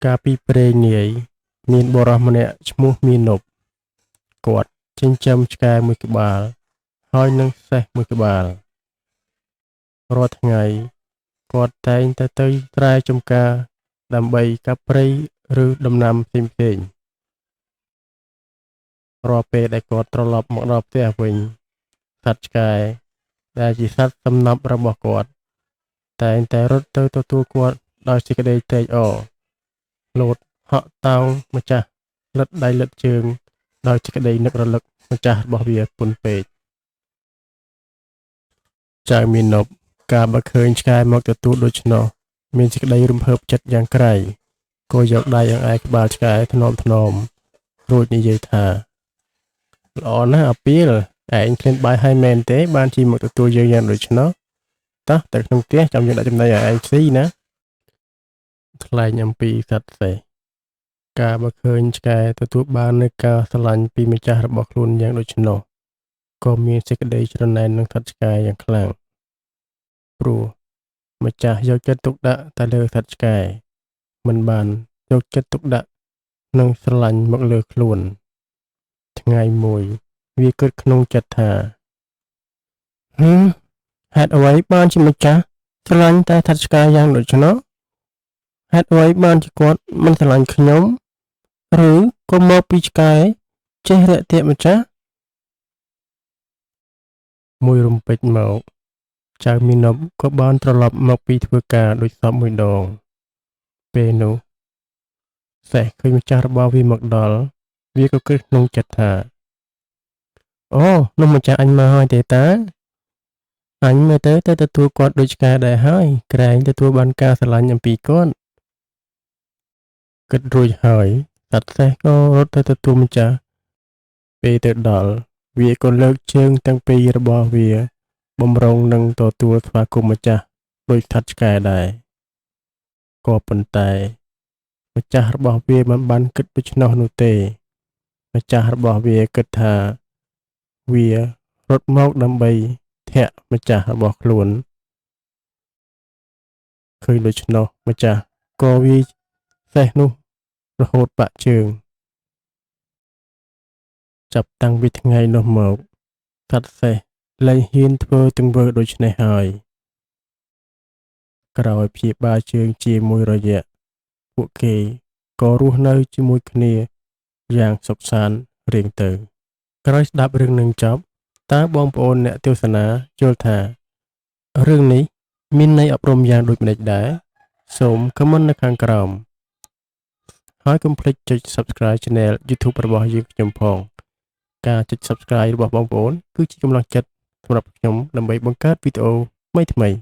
កាលពីព្រេងនាយមានបុរសម្នាក់ឈ្មោះមាណពគាត់ចិញ្ចឹមឆ្កែមួយក្បាលហើយនិងសេះមួយក្បាលរាល់ថ្ងៃគាត់តែងតែទៅស្រែចម្ការដើម្បីកាប់ព្រៃឬដំណាំផ្សេងៗរាល់ពេលដែលគាត់ត្រឡប់មកដល់ផ្ទះវិញសត្វឆ្កែដែលជាសត្វសំណប់របស់គាត់តែងតែរត់ទៅទទួលគាត់ដោយសេចក្តីត្រេកអរលោតហក់តោងម្ចាស់លិតដៃលិតជើងដោយសេចក្តីនឹករលឹកម្ចាស់របស់វាពន់ពេកចៅមាណពកាលបើឃើញឆ្កែមកទទួលដូច្នោះមានសេចក្តីរំភើបចិត្តយ៉ាងក្រៃក៏យកដៃអង្អែលក្បាលឆ្កែថ្នមរួចនិយាយថាល្អណាស់អាពីលឯងឃ្លានបាយហើយមែនទេបានជិះមកទទួលយើងយ៉ាងដូច្នោះតោះទៅក្នុងផ្ទះចាំយើងដាក់ចំណីឲ្យឯងស៊ីណាថ្លែងអំពីសត្វសេះកាលបើឃើញឆ្កែទទួលបាននូវការស្រឡាញ់ពីម្ចាស់របស់ខ្លួនយ៉ាងដូច្នោះក៏មានសេចក្តីច្រណែននឹងសត្វឆ្កែយ៉ាងខ្លាំងព្រោះម្ចាស់យកចិត្តទុកដាក់តែលើសត្វឆ្កែមិនបានយកចិត្តទុកដាក់និងស្រឡាញ់មកលើខ្លួនថ្ងៃមួយវាគិតក្នុងចិត្តថាហេតុអ្វីបានជាម្ចាស់ស្រឡាញ់តែសត្វឆ្កែយ៉ាងដូច្នោះហេតុអ្វីបានជាគាត់មិនស្រឡាញ់ខ្ញុំឬក៏មកពីឆ្កែចេះរាក់ទាក់ម្ចាស់មួយរំពេចមកចៅមាណពក៏បានត្រឡប់មកពីធ្វើការដូចសពមួយដងពេលនោះសេះឃើញម្ចាស់របស់វាមកដល់វាក៏គិតក្នុងចិត្តថាអូនោះម្ចាស់អញមកហើយទេតាអញមើលទៅទទួលគាត់ដូចឆ្កែដែរហើយក្រែងទទួលបានការស្រឡាញ់អំពីគាត់គិតរួចហើយសត្វសេះក៏រត់ទៅទទួលម្ចាស់ពេលទៅដល់វាក៏លើកជើងទាំងពីររបស់វាបំរុងនឹងទទួលស្វាគមន៍ម្ចាស់ដូចសត្វឆ្កែដែរក៏ប៉ុន្តែម្ចាស់របស់វាមិនបានគិតដូច្នោះនោះទេម្ចាស់របស់វាគិតថាវារត់មកដើម្បីធាក់ម្ចាស់របស់ខ្លួនឃើញដូច្នោះម្ចាស់ក៏វាយសេះនោះរហូតបាក់ជើងចាប់តាំងពីថ្ងៃនោះមកសត្វសេះលែងហ៊ានធ្វើទង្វើដូចនេះហើយក្រោយព្យាបាលជើងជាមួយរយៈពួកគេក៏រស់នៅជាមួយគ្នាយ៉ាងសុខសាន្តរៀងទៅក្រោយស្ដាប់រឿងនឹងចប់តើបងប្អូនអ្នកទស្សនាយល់ថារឿងនេះមានន័យអប់រំយ៉ាងដូចម្តេចដែរសូមខមមិននៅខាងក្រោមហើយកុំភ្លេចចុច Subscribe Channel YouTube របស់យើងខ្ញុំផងការចុច Subscribe របស់បងប្អូនគឺជាកម្លាំងចិត្តសម្រាប់ខ្ញុំដើម្បីបង្កើតវីដេអូថ្មីៗ